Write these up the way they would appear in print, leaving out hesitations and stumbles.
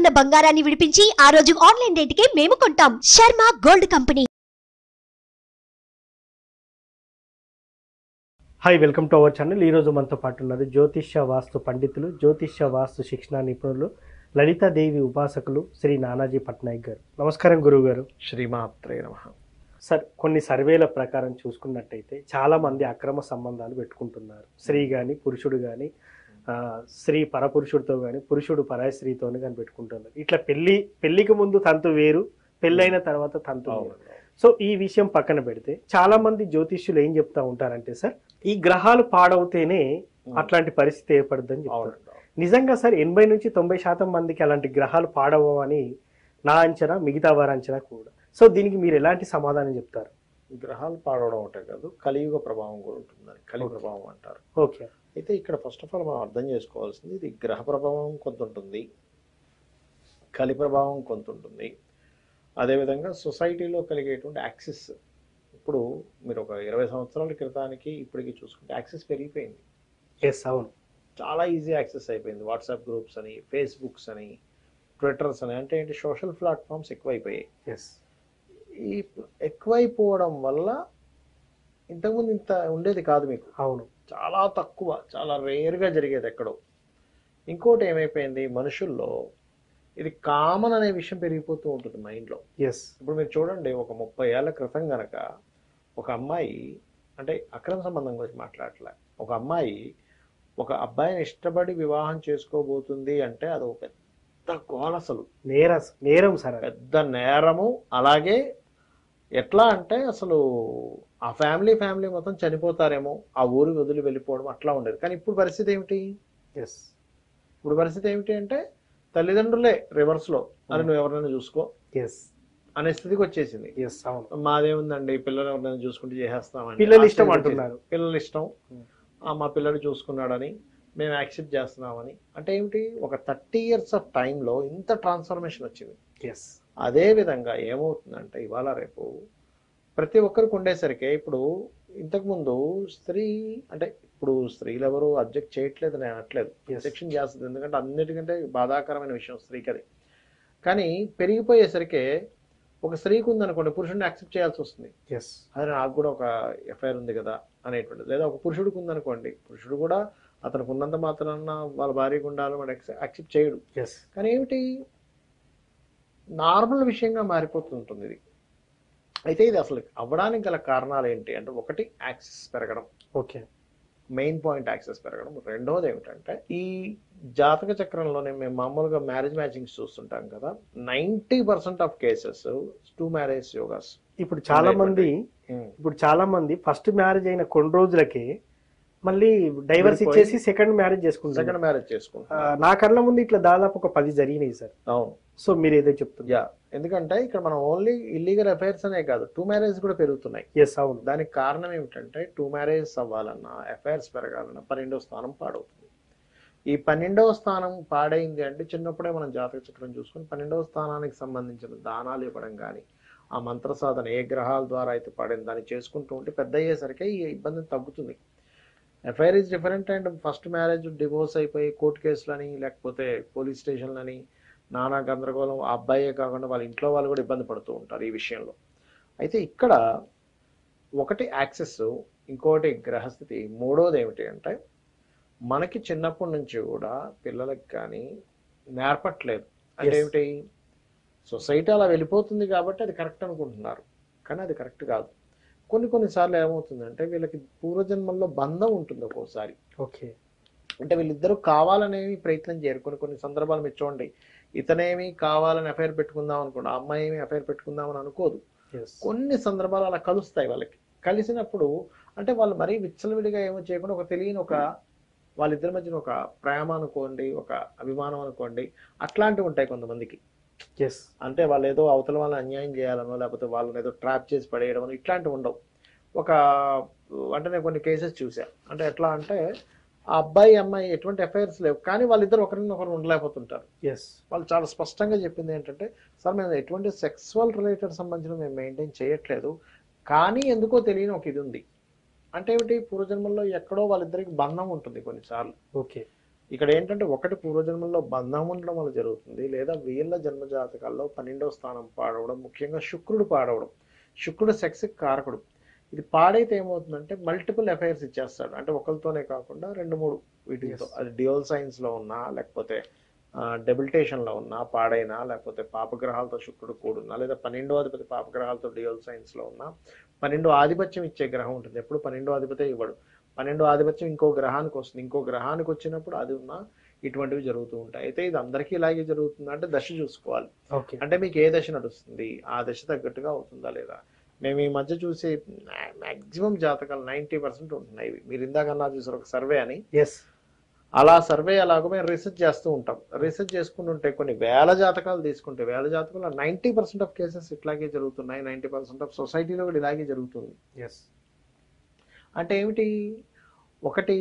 గ్రాముల బంగారాన్ని విడిపించి ఆ రోజు ఆన్లైన్ రేటుకే మేము కొంటాం. Sharma gold company. Hi, welcome to our channel. ఈరోజు మనతో పాటు ఉన్నారు జ్యోతిష్య వాస్తు పండితులు, జ్యోతిష్య వాస్తు శిక్షణ నిపుణులు, లలితాదేవి ఉపాసకులు శ్రీ నానాజీ పట్నాయక్ గారు. నమస్కారం గురువు గారు. శ్రీమాత్రే నమః. సార్, కొన్ని సర్వేల ప్రకారం చూసుకున్నట్టయితే చాలా మంది అక్రమ సంబంధాలు పెట్టుకుంటున్నారు. స్త్రీ కానీ పురుషుడు కానీ, స్త్రీ పరపురుషుడితో కానీ, పురుషుడు పరాయి స్త్రీతో కానీ పెట్టుకుంటున్నారు. ఇట్లా పెళ్లికి ముందు తంతు వేరు, పెళ్ళైన తర్వాత తంతు వేరు. సో ఈ విషయం పక్కన పెడితే చాలా మంది జ్యోతిష్యులు ఏం చెప్తా ఉంటారంటే, సార్ ఈ గ్రహాలు పాడవుతేనే అట్లాంటి పరిస్థితి ఏర్పడుద్దని చెప్తారు. నిజంగా సార్ 80 నుంచి 90% మందికి అలాంటి గ్రహాలు పాడవని నా అంచనా, మిగతా వారి అంచనా కూడా. సో దీనికి మీరు ఎలాంటి సమాధానం చెప్తారు? గ్రహాలు పాడవడం ఒకటే కాదు, కలియుగ ప్రభావం కూడా ఉంటుందని కలి ప్రభావం అంటారు. ఓకే. అయితే ఇక్కడ ఫస్ట్ ఆఫ్ ఆల్ మనం అర్థం చేసుకోవాల్సింది, ఇది గ్రహ ప్రభావం కొంత ఉంటుంది, కలి ప్రభావం కొంత ఉంటుంది. అదేవిధంగా సొసైటీలో కలిగేటువంటి యాక్సెస్, ఇప్పుడు మీరు ఒక 20 సంవత్సరాల క్రితానికి ఇప్పటికి చూసుకుంటే యాక్సెస్ పెరిగిపోయింది. ఎస్, అవును. చాలా ఈజీ యాక్సెస్ అయిపోయింది. వాట్సాప్ గ్రూప్స్ అని, ఫేస్బుక్స్ అని, ట్విట్టర్స్ అని, అంటే ఏంటి, సోషల్ ప్లాట్ఫామ్స్ ఎక్కువైపోయాయి. ఎస్. ఈ ఎక్కువైపోవడం వల్ల ఇంతకుముందు ఇంత ఉండేది కాదు మీకు. అవును. చాలా తక్కువ, చాలా రేర్గా జరిగేది ఎక్కడో. ఇంకోటి ఏమైపోయింది, మనుషుల్లో ఇది కామన్ అనే విషయం పెరిగిపోతూ ఉంటుంది మైండ్లో. ఎస్. ఇప్పుడు మీరు చూడండి, ఒక 30 ఏళ్ల క్రితం గనక ఒక అమ్మాయి, అంటే అక్రమ సంబంధం గురించి మాట్లాడలే, ఒక అమ్మాయి ఒక అబ్బాయిని ఇష్టపడి వివాహం చేసుకోబోతుంది అంటే అది ఒక పెద్ద గోల, అసలు నేరం సార్, పెద్ద నేరము. అలాగే ఎట్లా అంటే అసలు ఆ ఫ్యామిలీ మొత్తం చనిపోతారేమో, ఆ ఊరు వదిలి వెళ్ళిపోవడం అట్లా ఉండేది. కానీ ఇప్పుడు పరిస్థితి ఏమిటి? ఎస్. ఇప్పుడు పరిస్థితి ఏమిటి అంటే తల్లిదండ్రులే రివర్స్లో, అని నువ్వు ఎవరైనా చూసుకో ఎస్ అనే స్థితికి వచ్చేసింది. ఎస్, అవును. మాదేముందండి, పిల్లలు ఎవరైనా చూసుకుంటే చేసేస్తామని, పిల్లలు ఇష్టం అంటున్నారు. పిల్లలు ఇష్టం, మా పిల్లలు చూసుకున్నాడని మేము యాక్సెప్ట్ చేస్తున్నామని. అంటే ఏమిటి, ఒక 30 years ఆఫ్ టైంలో ఇంత ట్రాన్స్ఫర్మేషన్ వచ్చింది. ఎస్. అదే విధంగా ఏమవుతుందంటే ఇవాళ రేపు ప్రతి ఒక్కరికి ఉండేసరికి, ఇప్పుడు ఇంతకుముందు స్త్రీ, అంటే ఇప్పుడు స్త్రీలు ఎవరు అబ్జెక్ట్ చేయట్లేదు, నేను అనట్లేదు, సెక్షన్ చేస్తుంది, ఎందుకంటే అన్నిటికంటే బాధాకరమైన విషయం స్త్రీకి అది. కానీ పెరిగిపోయేసరికి ఒక స్త్రీకి ఉందనుకోండి, పురుషుడిని యాక్సెప్ట్ చేయాల్సి వస్తుంది. ఎస్. అదే నాకు కూడా ఒక ఎఫ్ఐఆర్ ఉంది కదా అనేటువంటిది. లేదా ఒక పురుషుడికి ఉందనుకోండి, పురుషుడు కూడా అతనికి ఉన్నంత మాత్రాన వాళ్ళ భార్యకు ఉండాలి, వాడు యాక్సెప్ట్ చేయడు. ఎస్. కానీ ఏమిటి, నార్మల్ విషయంగా మారిపోతుంటుంది ఇది. అయితే ఇది అసలు అవ్వడానికి గల కారణాలు ఏంటి అంటే, ఒకటి యాక్సెస్ పెరగడం. ఓకే. మెయిన్ పాయింట్ యాక్సెస్ పెరగడం. రెండవది ఏమిటంటే, ఈ జాతక చక్రంలోనే మేము మామూలుగా మ్యారేజ్ మ్యాచింగ్స్ చూస్తుంటాం కదా, 90% ఆఫ్ కేసెస్ 2 మ్యారేజ్ యోగాస్. ఇప్పుడు చాలా మంది ఫస్ట్ మ్యారేజ్ అయిన కొన్ని రోజులకే మళ్ళీ డైవర్స్ ఇచ్చేసి సెకండ్ మ్యారేజ్ చేసుకుంటారు. నా కళ్ళ ముందు ఇట్లా దాదాపు ఒక 10 జరిగినాయి సార్. అవును. సో మీరు ఏదో చెప్తున్నారు. యా, ఎందుకంటే ఇక్కడ మనం ఓన్లీ ఇల్లీగల్ అఫైర్స్ అనే కాదు, 2 మ్యారేజ్ కూడా పెరుగుతున్నాయి. ఎస్, అవును. దానికి కారణం ఏమిటంటే, 2 మ్యారేజ్ అవ్వాలన్నా, అఫైర్స్ పెరగాలన్నా 12వ స్థానం పాడవుతుంది. ఈ 12వ స్థానం పాడైంది అంటే, చిన్నప్పుడే మనం జాతక చక్రం చూసుకొని 12వ స్థానానికి సంబంధించిన దానాలు ఇవ్వడం కానీ, ఆ మంత్ర సాధన ఏ గ్రహాల ద్వారా అయితే పడింది దాన్ని చేసుకుంటూ ఉంటే పెద్ద అయ్యేసరికి ఈ ఇబ్బంది తగ్గుతుంది. FIR is different. And first marriage divorce అయిపోయి కోర్టు కేసులని, లేకపోతే పోలీస్ స్టేషన్లని, నానా గందరగోళం. ఆ అబ్బాయే కాకుండా వాళ్ళ ఇంట్లో వాళ్ళు కూడా ఇబ్బంది పడుతూ ఉంటారు ఈ విషయంలో. అయితే ఇక్కడ ఒకటి యాక్సెస్, ఇంకోటి గ్రహస్థితి, మూడోది ఏమిటి అంటే, మనకి చిన్నప్పటి నుంచి కూడా పిల్లలకి కానీ నేర్పట్లేదు. అంటే ఏమిటి, సొసైటీ అలా వెళ్ళిపోతుంది కాబట్టి అది కరెక్ట్ అనుకుంటున్నారు, కానీ అది కరెక్ట్ కాదు. కొన్నిసార్లు ఏమవుతుందంటే, వీళ్ళకి పూర్వజన్మల్లో బంధం ఉంటుంది ఒక్కోసారి. ఓకే. అంటే వీళ్ళిద్దరూ కావాలనేవి ప్రయత్నం చేయరు. కొన్ని సందర్భాలు మీరు చూడండి, ఇతనేమి కావాలని అఫైర్ పెట్టుకుందాం అనుకోండి, ఆ అమ్మాయి ఏమి అఫైర్ పెట్టుకుందామని అనుకోదు. కొన్ని సందర్భాలు అలా కలుస్తాయి. వాళ్ళకి కలిసినప్పుడు అంటే వాళ్ళు మరీ విచ్చలవిడిగా ఏమో చేయకుండా ఒక తెలియని ఒక వాళ్ళిద్దరి మధ్యన ఒక ప్రేమ అనుకోండి, ఒక అభిమానం అనుకోండి, అట్లాంటివి ఉంటాయి కొంతమందికి. అంటే వాళ్ళు ఏదో అవతల వాళ్ళని అన్యాయం చేయాలనో, లేకపోతే వాళ్ళని ఏదో ట్రాప్ చేసి పడేయడం అని ఇట్లాంటివి ఉండవు. అంటే నేను కొన్ని కేసెస్ చూసా. అంటే ఎట్లా అంటే, ఆ అబ్బాయి అమ్మాయి ఎటువంటి అఫైర్స్ లేవు, కానీ వాళ్ళిద్దరు ఒకరినొకరు ఉండలేకపోతుంటారు. వాళ్ళు చాలా స్పష్టంగా చెప్పింది ఏంటంటే, సార్ మేము ఎటువంటి సెక్సువల్ రిలేటెడ్ సంబంధించిన మేము మెయింటైన్ చేయట్లేదు, కానీ ఎందుకో తెలియని ఒక ఇది ఉంది. అంటే ఏమిటి, పూర్వజన్మల్లో ఎక్కడో వాళ్ళిద్దరికి బంధం ఉంటుంది కొన్నిసార్లు. ఓకే. ఇక్కడ ఏంటంటే ఒకటి పూర్వజన్మల్లో బంధం ఉండడం వల్ల జరుగుతుంది, లేదా వీళ్ళ జన్మ జాతకాల్లో 12వ స్థానం పాడవడం, ముఖ్యంగా శుక్రుడు పాడవడం. శుక్రుడు సెక్స్కి కారకుడు. ఇది పాడైతే ఏమవుతుందంటే మల్టిపుల్ అఫైర్స్ ఇచ్చేస్తాడు. అంటే ఒకరితోనే కాకుండా 2-3 వీటితో, అది డ్యూయల్ సైన్స్లో ఉన్నా, లేకపోతే డెబిలిటేషన్లో ఉన్నా పాడైనా, లేకపోతే పాపగ్రహాలతో శుక్రుడు కూడున్నా, లేదా 12వ అధిపతి పాపగ్రహాలతో డ్యూయల్ సైన్స్లో ఉన్నా. 12వ ఆధిపత్యం ఇచ్చే గ్రహం ఉంటుంది, ఎప్పుడు 12వ అధిపతే ఇవ్వడు. 12వ ఆధిపత్యం ఇంకో గ్రహానికి వస్తుంది, ఇంకో గ్రహానికి వచ్చినప్పుడు అది ఉన్నా ఇటువంటివి జరుగుతూ ఉంటాయి. అయితే ఇది అందరికీ ఇలాగే జరుగుతుంది అంటే దశ చూసుకోవాలి. అంటే మీకు ఏ దశ నడుస్తుంది, ఆ దశ తగ్గట్టుగా అవుతుందా లేదా. మేము ఈ మధ్య చూసే మాక్సిమం జాతకాలు 90% ఉంటున్నాయి. మీరు ఇందాకన్నా చూసారు ఒక సర్వే అని, అలా సర్వే అలాగో మేము రీసెర్చ్ చేస్తూ ఉంటాం. రీసెర్చ్ చేసుకుంటుంటే కొన్ని వేల జాతకాలు తీసుకుంటే, వేల జాతకాలు 90% ఆఫ్ కేసెస్ ఇట్లాగే జరుగుతున్నాయి. 90% ఆఫ్ సొసైటీలో కూడా ఇలాగే జరుగుతుంది. అంటే ఏమిటి, ఒకటి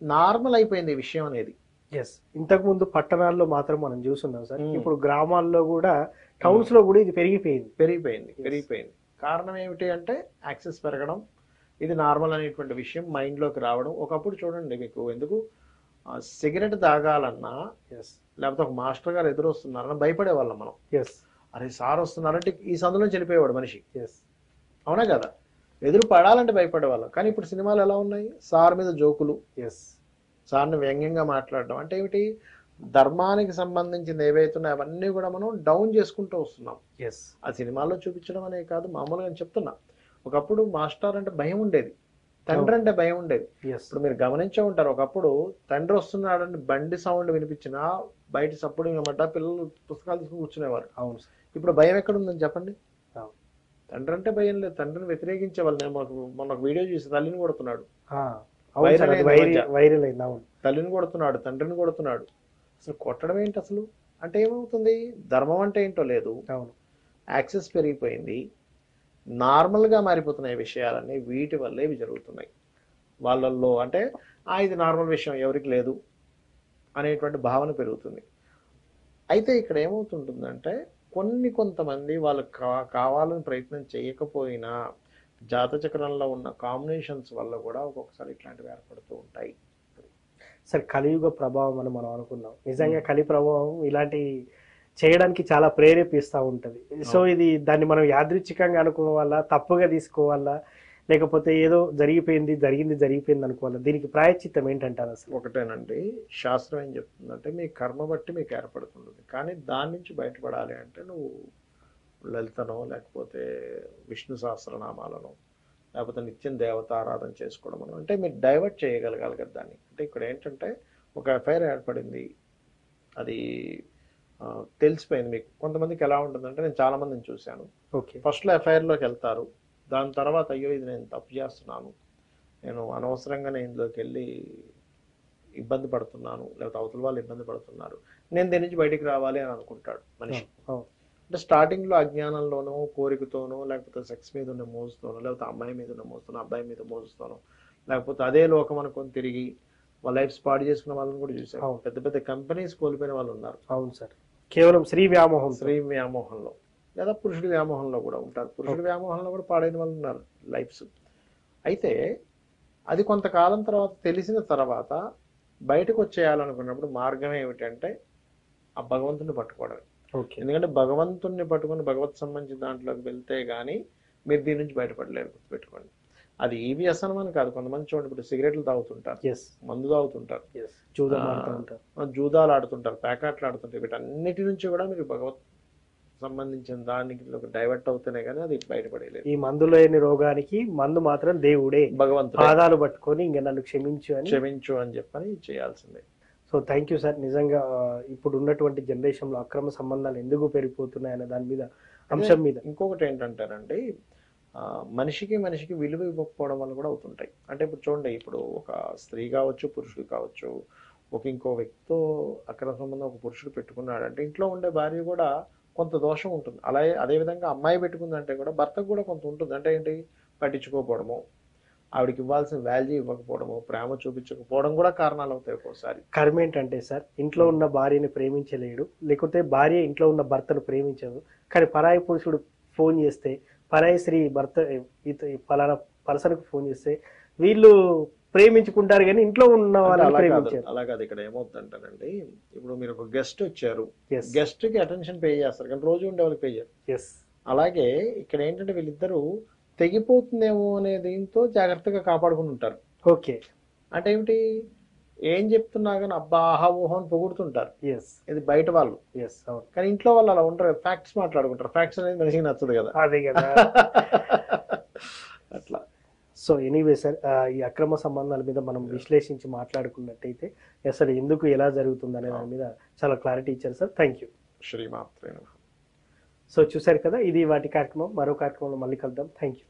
నార్మల్ అయిపోయింది ఈ విషయం అనేది. ఇంతకు ముందు పట్టణాల్లో మాత్రం మనం చూస్తున్నాం సార్, ఇప్పుడు గ్రామాల్లో కూడా, టౌన్స్ లో కూడా ఇది పెరిగిపోయింది. కారణం ఏమిటి అంటే యాక్సెస్ పెరగడం, ఇది నార్మల్ అనేటువంటి విషయం మైండ్ లోకి రావడం. ఒకప్పుడు చూడండి, మీకు ఎందుకు సిగరెట్ తాగాలన్నా, లేకపోతే ఒక మాస్టర్ గారు ఎదురు వస్తున్నారన్నా భయపడేవాళ్ళం మనం. అరే సార్ వస్తున్నారంటే ఈ సందులో వెళ్ళిపోయేవాడు మనిషి, అవునా కదా. ఎదురు పడాలంటే భయపడేవాళ్ళం. కానీ ఇప్పుడు సినిమాలు ఎలా ఉన్నాయి, సార్ మీద జోకులు, సార్ని వ్యంగ్యంగా మాట్లాడడం. అంటే ఏమిటి, ధర్మానికి సంబంధించిన ఏవైతున్నాయో అవన్నీ కూడా మనం డౌన్ చేసుకుంటూ వస్తున్నాం. ఆ సినిమాల్లో చూపించడం అనే కాదు, మామూలుగా నేను చెప్తున్నా. ఒకప్పుడు మాస్టర్ అంటే భయం ఉండేది, తండ్రి అంటే భయం ఉండేది. ఇప్పుడు మీరు గమనించే ఉంటారు, ఒకప్పుడు తండ్రి వస్తున్నాడంటే బండి సౌండ్ వినిపించినా బయట సప్పుడు ఏమంట పిల్లలు పుస్తకాలు తీసుకుని కూర్చునేవారు. ఇప్పుడు భయం ఎక్కడుందని చెప్పండి. తండ్రి అంటే భయం లేదు, తండ్రిని వ్యతిరేకించే వాళ్ళు. నేను మొన్న వీడియో చూసి తల్లిని కొడుతున్నాడు, తల్లిని కొడుతున్నాడు, తండ్రిని కొడుతున్నాడు. అసలు కొట్టడం ఏంటి అసలు, అంటే ఏమవుతుంది, ధర్మం అంటే ఏంటో లేదు. యాక్సెస్ పెరిగిపోయింది, నార్మల్గా మారిపోతున్నాయి విషయాలన్నీ. వీటి వల్లే ఇవి జరుగుతున్నాయి వాళ్ళల్లో. అంటే ఇది నార్మల్ విషయం, ఎవరికి లేదు అనేటువంటి భావన పెరుగుతుంది. అయితే ఇక్కడ ఏమవుతుంటుందంటే కొంతమంది వాళ్ళు కావాలని ప్రయత్నం చేయకపోయినా జాతచక్రంలో ఉన్న కాంబినేషన్స్ వల్ల కూడా ఒక్కొక్కసారి ఇట్లాంటివి ఏర్పడుతూ ఉంటాయి. సార్ కలియుగ ప్రభావం అని మనం అనుకున్నాం, నిజంగా కలి ప్రభావం ఇలాంటి చేయడానికి చాలా ప్రేరేపిస్తూ ఉంటుంది. సో ఇది దాన్ని మనం యాదృచ్ఛికంగా అనుకోవాలా, తప్పుగా తీసుకోవాలా, లేకపోతే ఏదో జరిగిపోయింది అనుకోవాలా, దీనికి ప్రాయశ్చిత్తం ఏంటంటారు అసలు? ఒకటేనండి, శాస్త్రం ఏం చెప్తుందంటే మీ కర్మ బట్టి మీకు ఏర్పడుతుంది. కానీ దాని నుంచి బయటపడాలి అంటే నువ్వు లలితనో, లేకపోతే విష్ణు సహస్రనామాలను, లేకపోతే నిత్యం దేవత ఆరాధన చేసుకోవడం, అంటే మీరు డైవర్ట్ చేయగలగాలి కదా దాన్ని. అంటే ఇక్కడ ఏంటంటే ఒక ఎఫ్ఐఆర్ ఏర్పడింది, అది తెలిసిపోయింది మీకు. కొంతమందికి ఎలా ఉంటుందంటే, నేను చాలా మందిని చూశాను, ఫస్ట్లో ఎఫ్ఐఆర్లోకి వెళ్తారు, దాని తర్వాత అయ్యో ఇది నేను తప్పు చేస్తున్నాను, నేను అనవసరంగా ఇందులోకి వెళ్ళి ఇబ్బంది పడుతున్నాను, లేకపోతే అవతల వాళ్ళు ఇబ్బంది పడుతున్నారు, నేను దీని నుంచి బయటికి రావాలి అని అనుకుంటాడు మనిషి. అంటే స్టార్టింగ్లో అజ్ఞానంలోనో, కోరికతోనో, లేకపోతే సెక్స్ మీద ఉన్న మోజుతోనో, లేకపోతే అమ్మాయి మీద ఉన్న మోజుతోనో, అబ్బాయి మీద మోజుతోనో, లేకపోతే అదే లోకం అనుకొని తిరిగి వాళ్ళ లైఫ్ స్పాట్ చేసుకున్న వాళ్ళని కూడా చూసారు. పెద్ద పెద్ద కంపెనీస్ కోల్పోయిన వాళ్ళు ఉన్నారు. అవును సార్, కేవలం స్త్రీ వ్యామోహంలో, లేదా పురుషుడి వ్యామోహంలో కూడా ఉంటారు. పురుషుడి వ్యామోహంలో కూడా పాడైన వాళ్ళు ఉన్నారు లైఫ్స్. అయితే అది కొంతకాలం తర్వాత తెలిసిన తర్వాత బయటకు వచ్చేయాలనుకున్నప్పుడు మార్గం ఏమిటంటే ఆ భగవంతుని పట్టుకోవడమే. ఎందుకంటే భగవంతుణ్ణి పట్టుకుని భగవత్ సంబంధించిన దాంట్లోకి వెళ్తే గానీ మీరు దీని నుంచి బయటపడలేరు, గుర్తుపెట్టుకోండి. అది ఈ వ్యసనం అని కాదు. కొంతమంది చూడండి, ఇప్పుడు సిగరెట్లు తాగుతుంటారు, మందు తాగుతుంటారు, జూదాలు ఆడుతుంటారు, ప్యాకెట్లు ఆడుతుంటారు. వీటన్నిటి నుంచి కూడా మీరు భగవత్ సంబంధించిన దానికి డైవర్ట్ అవుతేనే కానీ అది బయటపడలేదు. ఈ మందు లేని రోగానికి మందు మాత్రం దేవుడే, భగవంతుడు పాదాలు పట్టుకొని ఇంకా నన్ను క్షమించు అని చెప్పని చేయాల్సిందే. So thank you sir. నిజంగా ఇప్పుడు ఉన్నటువంటి జనరేషన్లో అక్రమ సంబంధాలు ఎందుకు పెరిగిపోతున్నాయి అనే దాని మీద, అంశం మీద ఇంకొకటి ఏంటంటారండి, మనిషికి విలువ ఇవ్వకపోవడం వల్ల కూడా అవుతుంటాయి. అంటే ఇప్పుడు చూడండి, ఇప్పుడు ఒక స్త్రీ కావచ్చు, పురుషుడు కావచ్చు, ఇంకో వ్యక్తితో అక్రమ సంబంధం ఒక పురుషుడు పెట్టుకున్నాడు అంటే ఇంట్లో ఉండే భార్య కూడా కొంత దోషం ఉంటుంది. అలాగే అదేవిధంగా అమ్మాయి పెట్టుకుందంటే కూడా భర్తకు కూడా కొంత ఉంటుంది. అంటే ఏంటి, పట్టించుకోకపోవడము, ఆవిడకి ఇవ్వాల్సిన వాల్యూ ఇవ్వకపోవడము, ప్రేమ చూపించకపోవడం కూడా కారణాలు అవుతాయి ఒక్కోసారి. కర్మ ఏంటంటే సార్, ఇంట్లో ఉన్న భార్యని ప్రేమించలేడు, లేకపోతే భార్య ఇంట్లో ఉన్న భర్తను ప్రేమించదు. కానీ పరాయి పురుషుడు ఫోన్ చేస్తే, పరాయి స్త్రీ భర్త పలానా పర్సన్కి ఫోన్ చేస్తే వీళ్ళు ప్రేమించుకుంటారు కానీ ఇంట్లో ఉన్న వాళ్ళని అలా కాదు ప్రేమించారు. అలా కాదు. ఇక్కడ ఏమవుతుందంటేనండి, ఇప్పుడు మీరు ఒక గెస్ట్ వచ్చారు, Yes. గెస్ట్ కి అటెన్షన్ పే చేస్తారు కానీ రోజు ఉండే వాళ్ళకి పే చేయరు. Yes. అలాగే ఇక్కడ ఏంటంటే వీళ్ళిద్దరూ తెగిపోతుందేమో అనే దీంతో జాగ్రత్తగా కాపాడుకుని ఉంటారు. ఓకే. అంటే ఏమిటి, ఏం చెప్తున్నా కానీ అబ్బా ఆహా ఊహో అని పొగుడుతుంటారు. ఎస్. ఇది బయట వాళ్ళు. ఎస్. అవును. కానీ ఇంట్లో వాళ్ళు అలా ఉంటారు, ఫ్యాక్ట్స్ మాట్లాడుకుంటారు. ఫ్యాక్ట్స్ అనేది మనిషికి నచ్చదు కదా. అదే కదా. అట్లా. సో ఎనీవే సార్, ఈ అక్రమ సంబంధాల మీద మనం విశ్లేషించి మాట్లాడుకున్నట్టయితే అసలు ఎందుకు ఎలా జరుగుతుంది అనే దాని మీద చాలా క్లారిటీ ఇచ్చారు సార్. Thank you. శ్రీమాత్రే నమః. సో చూసారు కదా, ఇది వాటి కార్యక్రమం. మరో కార్యక్రమంలో మళ్ళీ కలుద్దాం. Thank you.